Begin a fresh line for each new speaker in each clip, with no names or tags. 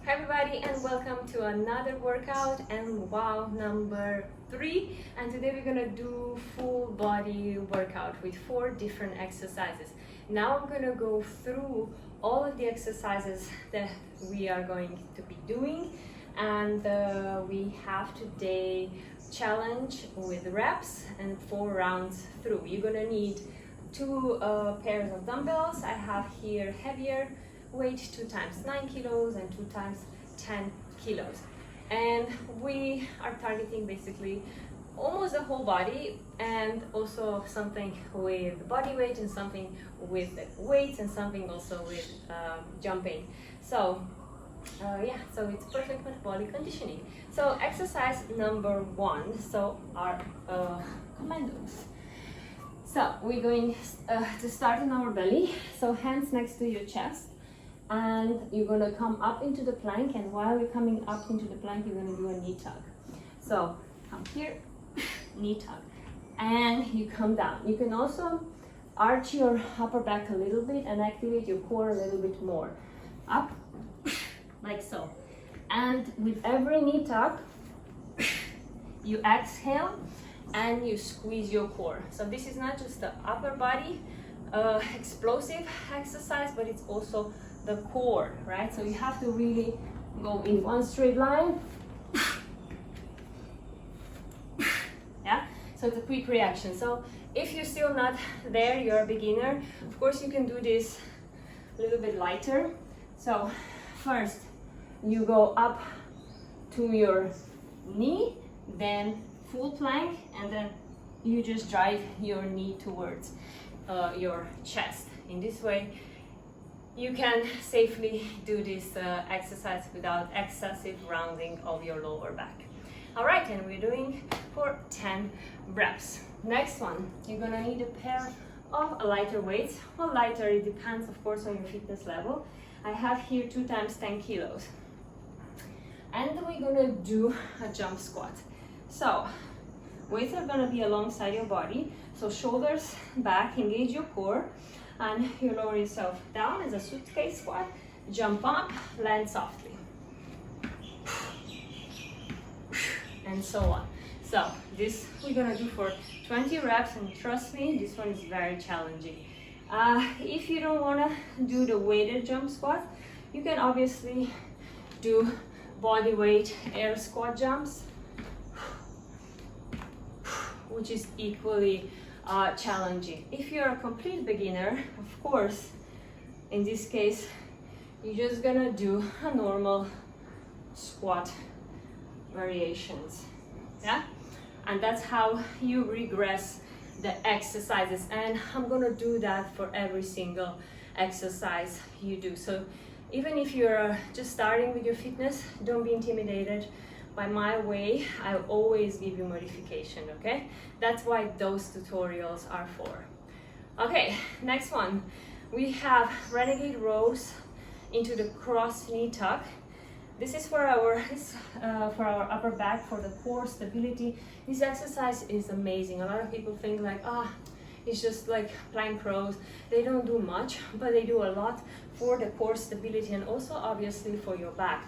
Hi everybody, and welcome to another workout and wow number 3. And today we're gonna do full body workout with 4 different exercises. Now I'm gonna go through all of the exercises that we are going to be doing, and we have today challenge with reps and 4 rounds through. You're gonna need 2 pairs of dumbbells. I have here heavier weight, 2 times 9 kilos and 2 times 10 kilos. And we are targeting basically almost the whole body, and also something with body weight and something with weights and something also with jumping. So so it's perfect metabolic conditioning. So exercise number 1, so our commandos. So we're going to start on our belly, so hands next to your chest, and you're going to come up into the plank, and while you're coming up into the plank you're going to do a knee tug. So come here, knee tug, and you come down. You can also arch your upper back a little bit and activate your core a little bit more. Up, like so. And with every knee tug, you exhale and you squeeze your core. So this is not just the upper body explosive exercise, but it's also the core, right? So you have to really go in one straight line. Yeah, so it's a quick reaction. So if you're still not there, you're a beginner, of course you can do this a little bit lighter. So first you go up to your knee, then full plank, and then you just drive your knee towards your chest. In this way you can safely do this exercise without excessive rounding of your lower back. All right, and we're doing for 10 reps. Next one, you're gonna need a pair of lighter weights. Well, lighter, it depends of course on your fitness level. I have here 2 times 10 kilos. And we're gonna do a jump squat. So weights are gonna be alongside your body, so shoulders back, engage your core, and you lower yourself down as a suitcase squat, jump up, land softly, and so on. So this we're gonna do for 20 reps, and trust me, this one is very challenging. If you don't wanna do the weighted jump squat, you can obviously do body weight air squat jumps, which is equally challenging. If you're a complete beginner, of course, in this case, you're just gonna do a normal squat variations, yeah? And that's how you regress the exercises, and I'm gonna do that for every single exercise you do. So even if you're just starting with your fitness, don't be intimidated by my way. I'll always give you modification, okay? That's why those tutorials are for. Okay, next one. We have Renegade Rows into the cross knee tuck. This is for our upper back, for the core stability. This exercise is amazing. A lot of people think like, it's just like plank rows. They don't do much, but they do a lot for the core stability and also obviously for your back.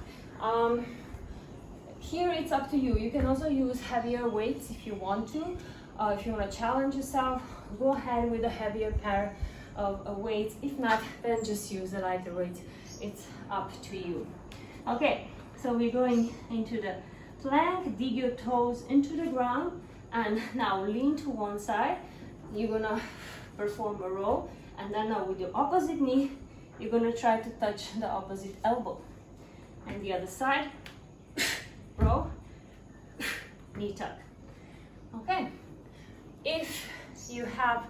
Here it's up to you. You can also use heavier weights if you want to. If you want to challenge yourself, go ahead with a heavier pair of weights. If not, then just use a lighter weight. It's up to you. Okay, so we're going into the plank. Dig your toes into the ground, and now lean to one side. You're gonna perform a row, and then now with your opposite knee, you're gonna try to touch the opposite elbow. And the other side, row, knee tuck. Okay, if you have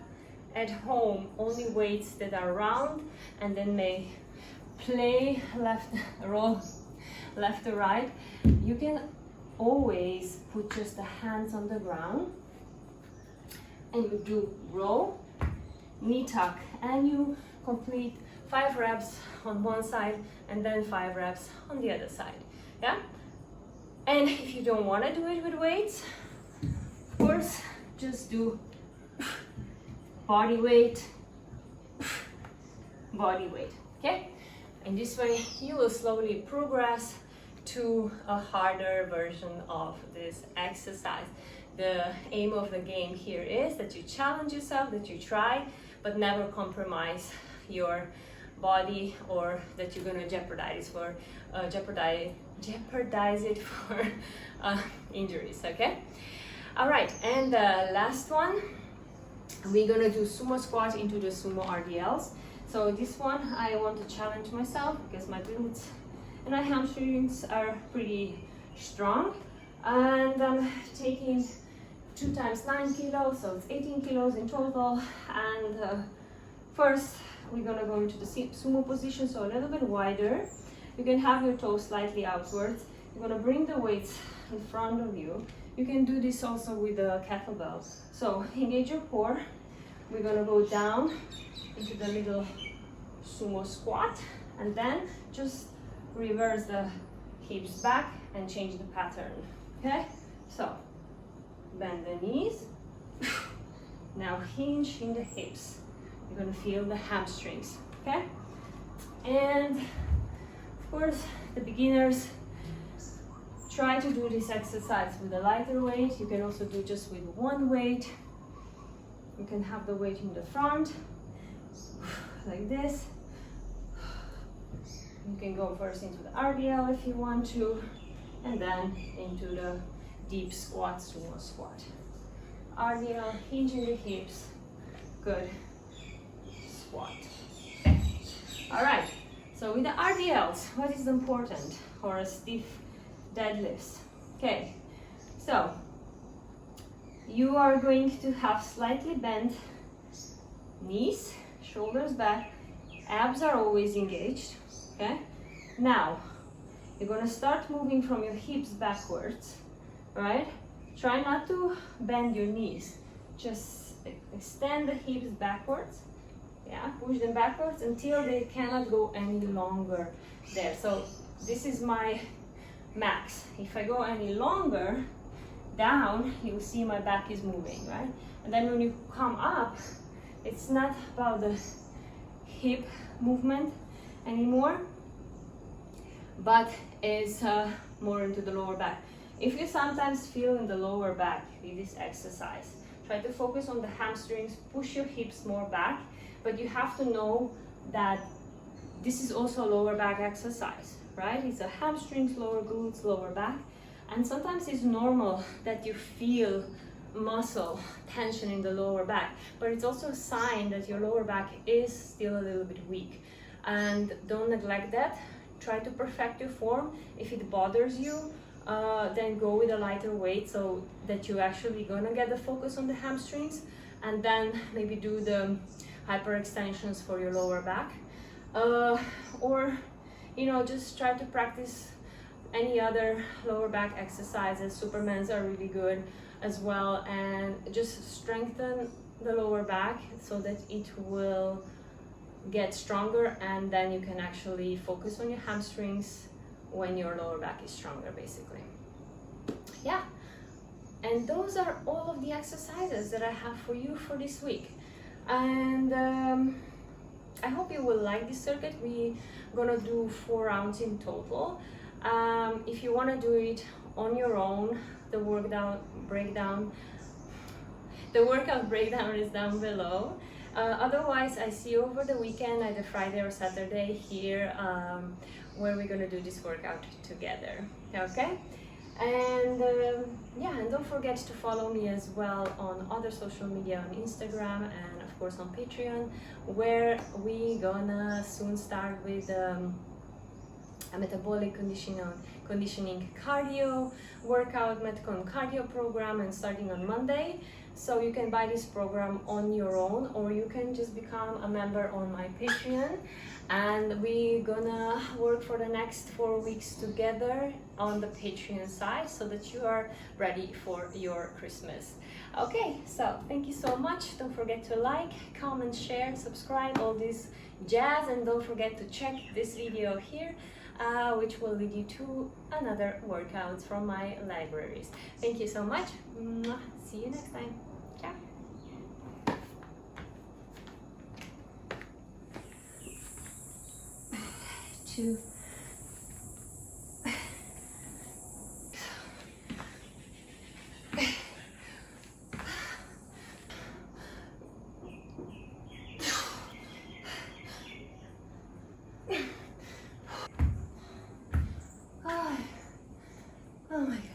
at home only weights that are round and then may play roll left to right, you can always put just the hands on the ground and you do row, knee tuck, and you complete 5 reps on one side and then 5 reps on the other side. Yeah. And if you don't want to do it with weights, of course, just do body weight, okay? And this way you will slowly progress to a harder version of this exercise. The aim of the game here is that you challenge yourself, that you try, but never compromise your body, or that you're gonna jeopardize it for injuries. Okay. All right, and the last one, we're gonna do sumo squat into the sumo RDLs. So this one I want to challenge myself because my glutes and my hamstrings are pretty strong, and I'm taking 2 times 9 kilos, so it's 18 kilos in total. And first we're gonna go into the sumo position, so a little bit wider. You can have your toes slightly outwards. You're gonna bring the weights in front of you. You can do this also with the kettlebell. So engage your core. We're gonna go down into the little sumo squat, and then just reverse the hips back and change the pattern. Okay, so bend the knees. Now hinge in the hips. You're gonna feel the hamstrings. Okay, and of course the beginners, try to do this exercise with a lighter weight. You can also do just with one weight. You can have the weight in the front like this. You can go first into the RDL if you want to, and then into the deep squat, sumo squat. RDL, hinge in the hips, good, squat. Okay. All right, so with the RDLs, what is important for a stiff deadlifts? Okay, so you are going to have slightly bent knees, shoulders back, abs are always engaged. Okay, now you're gonna start moving from your hips backwards, right? Try not to bend your knees, just extend the hips backwards. Yeah, push them backwards until they cannot go any longer there. So this is my max. If I go any longer down, you'll see my back is moving, right? And then when you come up, it's not about the hip movement anymore, but is more into the lower back. If you sometimes feel in the lower back with this exercise, try to focus on the hamstrings, push your hips more back, but you have to know that this is also a lower back exercise, right? It's a hamstrings, lower glutes, lower back, and sometimes it's normal that you feel muscle tension in the lower back, but it's also a sign that your lower back is still a little bit weak. And don't neglect that. Try to perfect your form. If it bothers you, then go with a lighter weight so that you're actually gonna get the focus on the hamstrings, and then maybe do the hyperextensions for your lower back, or just try to practice any other lower back exercises. Supermans are really good as well, and just strengthen the lower back so that it will get stronger, and then you can actually focus on your hamstrings when your lower back is stronger, basically. Yeah, and those are all of the exercises that I have for you for this week, and I hope you will like this circuit. We're gonna do 4 rounds in total. If you want to do it on your own, the workout breakdown is down below. Otherwise, I see you over the weekend, either Friday or Saturday here, where we're gonna do this workout together. Okay, and yeah, and don't forget to follow me as well on other social media, on Instagram, and of course on Patreon, where we gonna soon start with a metabolic conditioning cardio workout, METCON cardio program, and starting on Monday. So you can buy this program on your own, or you can just become a member on my Patreon, and we're gonna work for the next 4 weeks together on the Patreon side so that you are ready for your Christmas. Okay, so thank you so much. Don't forget to like, comment, share, subscribe, all this jazz, and don't forget to check this video here, which will lead you to another workout from my libraries. Thank you so much. See you next time. Ciao. 2. Oh my God.